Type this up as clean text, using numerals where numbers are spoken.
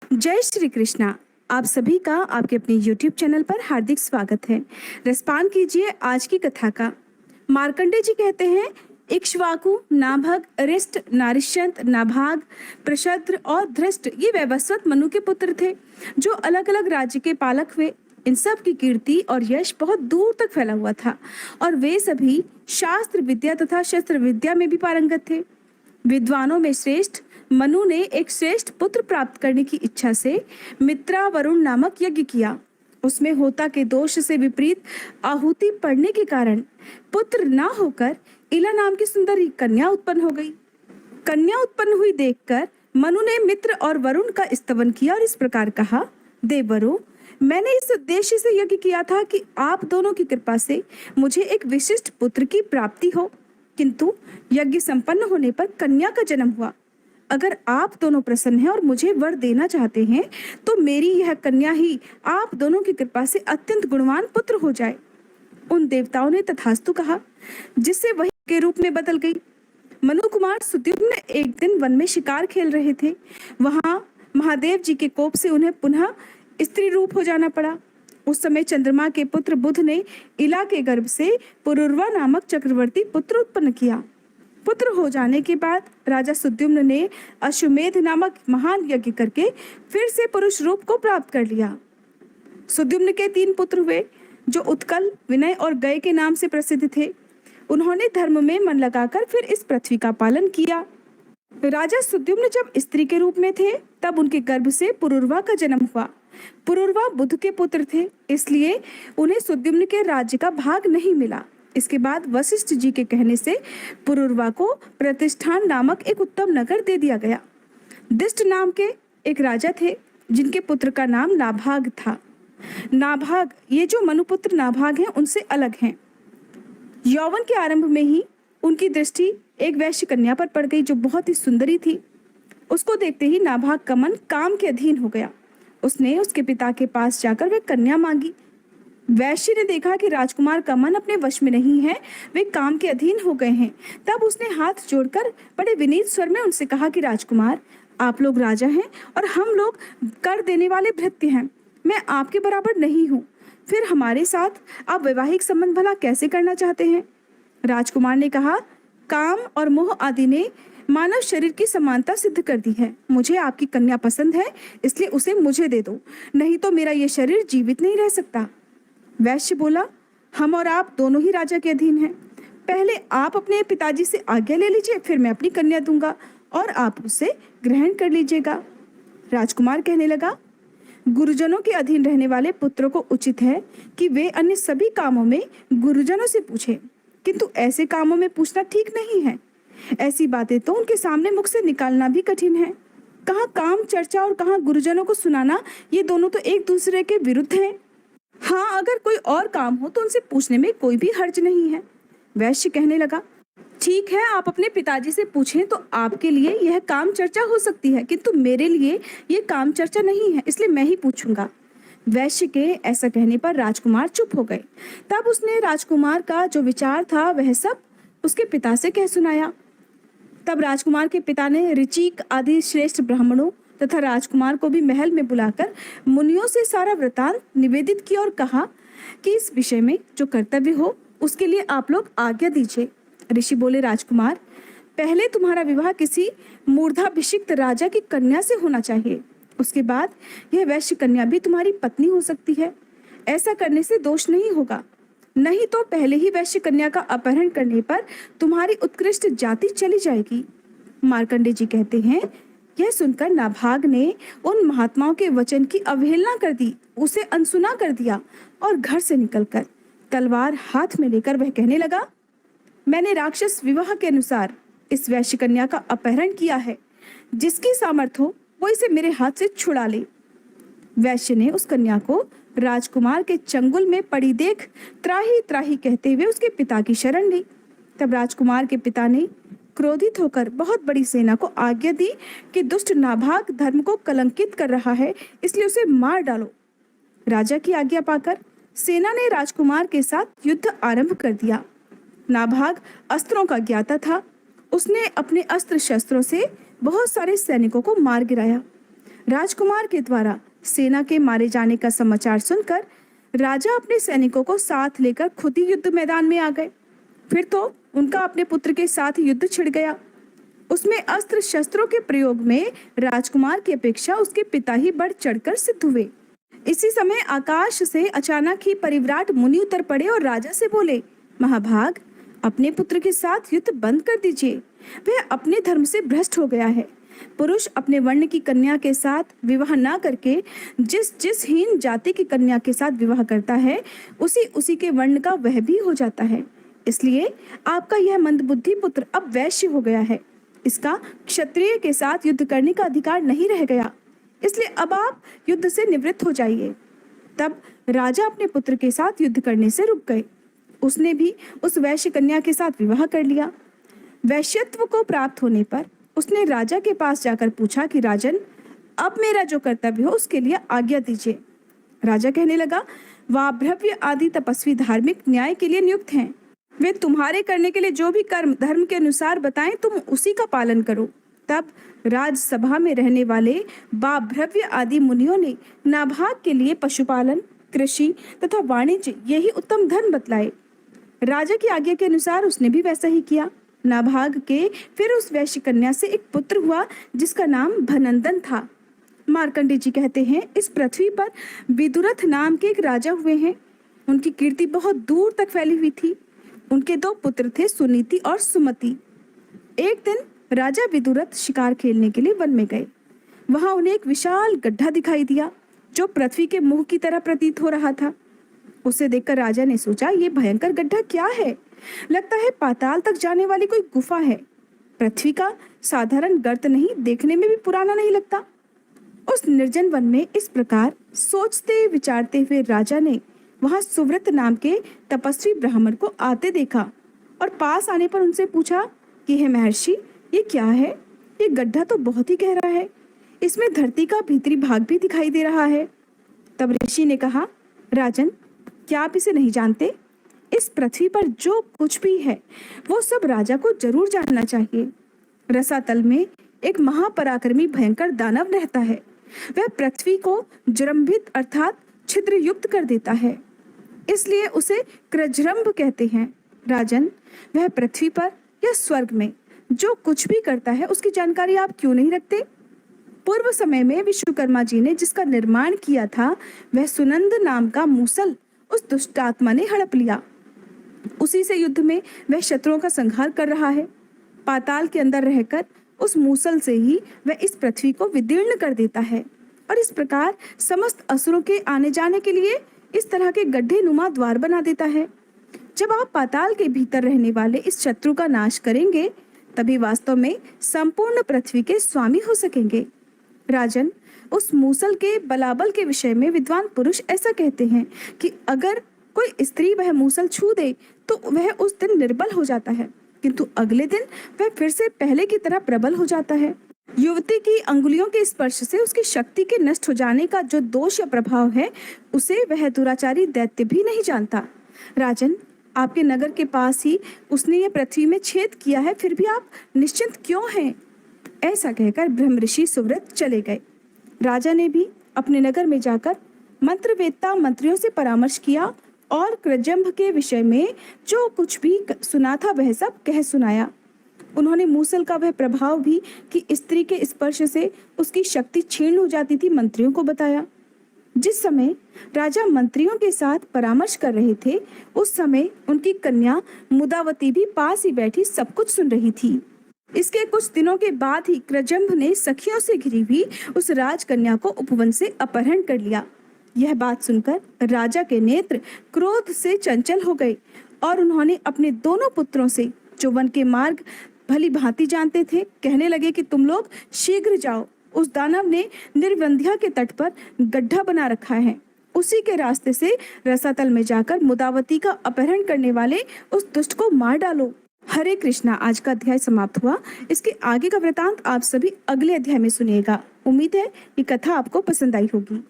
जय श्री कृष्णा। आप सभी का आपके अपने YouTube चैनल पर हार्दिक स्वागत है। रसपान कीजिए आज की कथा का। मार्कंडे जी कहते हैं, इक्ष्वाकु, नाभग, अरिष्ट, नारिश्यंत, नाभाग, प्रशद्र और धृष्ट ये वैवस्वत मनु के पुत्र थे, जो अलग अलग राज्य के पालक हुए। इन सब की कीर्ति और यश बहुत दूर तक फैला हुआ था और वे सभी शास्त्र विद्या तथा शस्त्र विद्या में भी पारंगत थे। विद्वानों में श्रेष्ठ मनु ने एक श्रेष्ठ पुत्र प्राप्त करने की इच्छा से मित्रा वरुण नामक यज्ञ किया। उसमें होता के दोष से विपरीत आहुति पड़ने के कारण पुत्र न होकर इला नाम की सुंदर कन्या उत्पन्न हो गई। कन्या उत्पन्न हुई देखकर मनु ने मित्र और वरुण का स्तवन किया और इस प्रकार कहा, देववरों, मैंने इस उद्देश्य से यज्ञ किया था कि आप दोनों की कृपा से मुझे एक विशिष्ट पुत्र की प्राप्ति हो, किंतु यज्ञ संपन्न होने पर कन्या का जन्म हुआ। अगर आप दोनों प्रसन्न हैं और मुझे वर देना चाहते हैं तो मेरी यह कन्या ही आप दोनों की कृपा से अत्यंत गुणवान पुत्र हो जाए। उन देवताओं ने तथास्तु कहा, जिससे वही के रूप में बदल गई। मनु कुमार सुद्युम्न एक दिन वन में शिकार खेल रहे थे। वहां महादेव जी के कोप से उन्हें पुनः स्त्री रूप हो जाना पड़ा। उस समय चंद्रमा के पुत्र बुध ने इला के गर्भ से पुरुरवा नामक चक्रवर्ती पुत्र उत्पन्न किया। पुत्र हो जाने के बाद राजा सुद्युम्न ने अश्वमेध नामक महान यज्ञ करके फिर से पुरुष रूप को प्राप्त कर लिया। सुद्युम्न के 3 पुत्र हुए, जो उत्कल, विनय और गय के नाम से प्रसिद्ध थे। उन्होंने धर्म में मन लगाकर फिर इस पृथ्वी का पालन किया। राजा सुद्युम्न जब स्त्री के रूप में थे तब उनके गर्भ से पुरुरवा का जन्म हुआ। पुरुरवा बुध के पुत्र थे, इसलिए उन्हें सुद्युम्न के राज्य का भाग नहीं मिला। इसके बाद वशिष्ठ जी के कहने से पुरुरवा को प्रतिष्ठान नामक एक उत्तम नगर दे दिया गया। दिष्ट नाम के एक राजा थे, जिनके पुत्र का नाम नाभाग था। नाभाग, ये जो मनुपुत्र नाभाग हैं, उनसे अलग हैं। यौवन के आरंभ में ही उनकी दृष्टि एक वैश्य कन्या पर पड़ गई, जो बहुत ही सुंदरी थी। उसको देखते ही नाभाग का मन काम के अधीन हो गया। उसने उसके पिता के पास जाकर वह कन्या मांगी। वैश्य ने देखा कि राजकुमार का मन अपने वश में नहीं है, वे काम के अधीन हो गए हैं। तब उसने हाथ जोड़कर बड़े विनीत स्वर में उनसे कहा कि राजकुमार, आप लोग राजा हैं और हम लोग कर देने वाले भृत्य हैं। मैं आपके बराबर नहीं हूँ, फिर हमारे साथ आप वैवाहिक संबंध भला कैसे करना चाहते हैं? राजकुमार ने कहा, काम और मोह आदि ने मानव शरीर की समानता सिद्ध कर दी है। मुझे आपकी कन्या पसंद है, इसलिए उसे मुझे दे दो, नहीं तो मेरा ये शरीर जीवित नहीं रह सकता। वैश्य बोला, हम और आप दोनों ही राजा के अधीन हैं। पहले आप अपने पिताजी से आज्ञा ले लीजिए, फिर मैं अपनी कन्या दूंगा और आप उसे ग्रहण कर लीजिएगा। राजकुमार कहने लगा, गुरुजनों के अधीन रहने वाले पुत्रों को उचित है कि वे अन्य सभी कामों में गुरुजनों से पूछें, किंतु ऐसे कामों में पूछना ठीक नहीं है। ऐसी बातें तो उनके सामने मुख से निकालना भी कठिन है। कहाँ काम चर्चा और कहाँ गुरुजनों को सुनाना, ये दोनों तो एक दूसरे के विरुद्ध हैं। हाँ, अगर कोई और काम हो तो उनसे पूछने में कोई भी हर्ज नहीं है। वैश्य कहने लगा, ठीक है, आप अपने पिताजी से पूछें तो आपके लिए यह काम चर्चा हो सकती है, किंतु मेरे लिए यह काम चर्चा नहीं है, इसलिए मैं ही पूछूंगा। वैश्य के ऐसा कहने पर राजकुमार चुप हो गए। तब उसने राजकुमार का जो विचार था वह सब उसके पिता से कह सुनाया। तब राजकुमार के पिता ने ऋचिक आदि श्रेष्ठ ब्राह्मणों तथा राजकुमार को भी महल में बुलाकर मुनियों से सारा वृतांत निवेदित किया और कहा कि इस विषय में जो कर्तव्य हो उसके लिए आप लोग आज्ञा दीजिए। ऋषि बोले, राजकुमार, पहले तुम्हारा विवाह किसी मूर्धाभिषिक्त राजा की कन्या से होना चाहिए, उसके बाद यह वैश्य कन्या भी तुम्हारी पत्नी हो सकती है। ऐसा करने से दोष नहीं होगा, नहीं तो पहले ही वैश्य कन्या का अपहरण करने पर तुम्हारी उत्कृष्ट जाति चली जाएगी। मार्कंडे जी कहते हैं, यह सुनकर नाभाग ने उन महात्माओं के वचन की अवहेलना कर दी, उसे अनसुना कर दिया और घर से निकलकर तलवार हाथ में लेकर वह कहने लगा, मैंने राक्षस विवाह के अनुसार इस वैश्य कन्या का अपहरण किया है। जिसकी सामर्थ्य हो वो इसे मेरे हाथ से छुड़ा ले। वैश्य ने उस कन्या को राजकुमार के चंगुल में पड़ी देख त्राही त्राही कहते हुए उसके पिता की शरण ली। तब राजकुमार के पिता ने क्रोधित होकर बहुत बड़ी सेना को आज्ञा दी कि दुष्ट नाभाग धर्म को कलंकित कर रहा है, इसलिए उसे मार डालो। राजा की आज्ञा पाकर सेना ने राजकुमार के साथ युद्ध आरंभ कर दिया। नाभाग अस्त्रों का ज्ञाता था, उसने अपने अस्त्र शस्त्रों से बहुत सारे सैनिकों को मार गिराया। राजकुमार के द्वारा सेना के मारे जाने का समाचार सुनकर राजा अपने सैनिकों को साथ लेकर खुद ही युद्ध मैदान में आ गए। फिर तो उनका अपने पुत्र के साथ युद्ध छिड़ गया। उसमें अस्त्र शस्त्रों के प्रयोग में राजकुमार की अपेक्षा उसके पिता ही बढ़ चढ़कर सिद्ध हुए। इसी समय आकाश से अचानक ही परिव्राट मुनि उतर पड़े और राजा से बोले, महाभाग, अपने पुत्र के साथ युद्ध बंद कर दीजिए। वह अपने धर्म से भ्रष्ट हो गया है। पुरुष अपने वर्ण की कन्या के साथ विवाह न करके जिस हीन जाति की कन्या के साथ विवाह करता है, उसी के वर्ण का वह भी हो जाता है। इसलिए आपका यह मंदबुद्धि पुत्र अब वैश्य हो गया है। इसका क्षत्रिय के साथ युद्ध करने का अधिकार नहीं रह गया। इसलिए अब आप युद्ध से निवृत्त हो जाइए। तब राजा अपने पुत्र के साथ युद्ध करने से रुक गए। उसने भी उस वैश्य कन्या के साथ विवाह कर लिया। वैश्यत्व को प्राप्त होने पर उसने राजा के पास जाकर पूछा कि राजन, अब मेरा जो कर्तव्य हो उसके लिए आज्ञा दीजिए। राजा कहने लगा, वाभ्रव्य आदि तपस्वी धार्मिक न्याय के लिए नियुक्त हैं। वे तुम्हारे करने के लिए जो भी कर्म धर्म के अनुसार बताएं, तुम उसी का पालन करो। तब राजसभा में रहने वाले वाभ्रव्य आदि मुनियों ने नाभाग के लिए पशुपालन, कृषि तथा वाणिज्य यही उत्तम धर्म बतलाए। राजा की आज्ञा के अनुसार उसने भी वैसा ही किया। नाभाग के फिर उस वैश्य कन्या से एक पुत्र हुआ जिसका नाम भनंदन था। मार्कंडेय जी कहते हैं, इस पृथ्वी पर विदुरथ नाम के एक राजा हुए हैं। उनकी कीर्ति बहुत दूर तक फैली हुई थी। उनके 2 पुत्र थे, सुनीति और सुमति। एक दिन राजा विदुरथ शिकार खेलने के लिए वन में गए। वहां उन्हें एक विशाल गड्ढा दिखाई दिया जो पृथ्वी के मुंह की तरह प्रतीत हो रहा था। उसे देखकर राजा ने सोचा, ये भयंकर गड्ढा क्या है? लगता है पाताल तक जाने वाली कोई गुफा है। पृथ्वी का साधारण गर्त नहीं, देखने में भी पुराना नहीं लगता। उस निर्जन वन में इस प्रकार सोचते विचारते हुए राजा ने वहां सुव्रत नाम के तपस्वी ब्राह्मण को आते देखा और पास आने पर उनसे पूछा कि हे महर्षि, ये क्या है? ये गड्ढा तो बहुत ही गहरा है। इसमें धरती का भीतरी भाग भी दिखाई दे रहा है। तब ऋषि ने कहा, राजन, क्या आप इसे नहीं जानते? इस पृथ्वी पर जो कुछ भी है वो सब राजा को जरूर जानना चाहिए। रसातल में एक महापराक्रमी भयंकर दानव रहता है। वह पृथ्वी को जृंभित अर्थात छिद्र युक्त कर देता है, इसलिए उसे कृज्रंभ कहते हैं। राजन, वह पृथ्वी पर या स्वर्ग में जो कुछ भी करता है उसकी जानकारी आप क्यों नहीं रखते? पूर्व समय में विश्वकर्मा जी ने जिसका निर्माण किया था, वह सुनंद नाम का मूसल उस दुष्ट आत्मा ने हड़प लिया। उसी से युद्ध में वह शत्रुओं का संहार कर रहा है। पाताल के अंदर रहकर उस मूसल से ही वह इस पृथ्वी को विदीर्ण कर देता है और इस प्रकार समस्त असुरों के आने जाने के लिए इस तरह के गड्ढे नुमा द्वार बना देता है। जब आप पाताल के भीतर रहने वाले इस शत्रु का नाश करेंगे, तभी वास्तव में संपूर्ण पृथ्वी के स्वामी हो सकेंगे। राजन, उस मूसल के बलाबल के विषय में विद्वान पुरुष ऐसा कहते हैं कि अगर कोई स्त्री वह मूसल छू दे तो वह उस दिन निर्बल हो जाता है, किंतु अगले दिन वह फिर से पहले की तरह प्रबल हो जाता है। युवती की अंगुलियों के स्पर्श से उसकी शक्ति के नष्ट हो जाने का जो दोष या प्रभाव है, उसे वह दुराचारी दैत्य भी नहीं जानता। राजन, आपके नगर के पास ही उसने ये पृथ्वी में छेद किया है, फिर भी आप निश्चिंत क्यों हैं? ऐसा कहकर ब्रह्म ऋषि सुव्रत चले गए। राजा ने भी अपने नगर में जाकर मंत्रवेत्ता मंत्रियों से परामर्श किया और कृजंभ के विषय में जो कुछ भी सुना था वह सब कह सुनाया। उन्होंने मूसल का वह प्रभाव भी कि स्त्री के स्पर्श से उसकी शक्ति क्षीण हो जाती थी मंत्रियों को बताया। जिस समय राजा मंत्रियों के साथ परामर्श कर रहे थे, उस समय उनकी कन्या मुदावती भी पास ही बैठी सब कुछ सुन रही थी। इसके कुछ दिनों के बाद ही कृजंभ ने सखियों से घिरी हुई उस राजकन्या को उपवन से अपहरण कर लिया। यह बात सुनकर राजा के नेत्र क्रोध से चंचल हो गए और उन्होंने अपने दोनों पुत्रों से, जो वन के मार्ग भली भांति जानते थे, कहने लगे कि तुम लोग शीघ्र जाओ। उस दानव ने निर्वंध्या के तट पर गड्ढा बना रखा है, उसी के रास्ते से रसातल में जाकर मुदावती का अपहरण करने वाले उस दुष्ट को मार डालो। हरे कृष्णा। आज का अध्याय समाप्त हुआ। इसके आगे का वृतांत आप सभी अगले अध्याय में सुनिएगा। उम्मीद है ये कथा आपको पसंद आई होगी।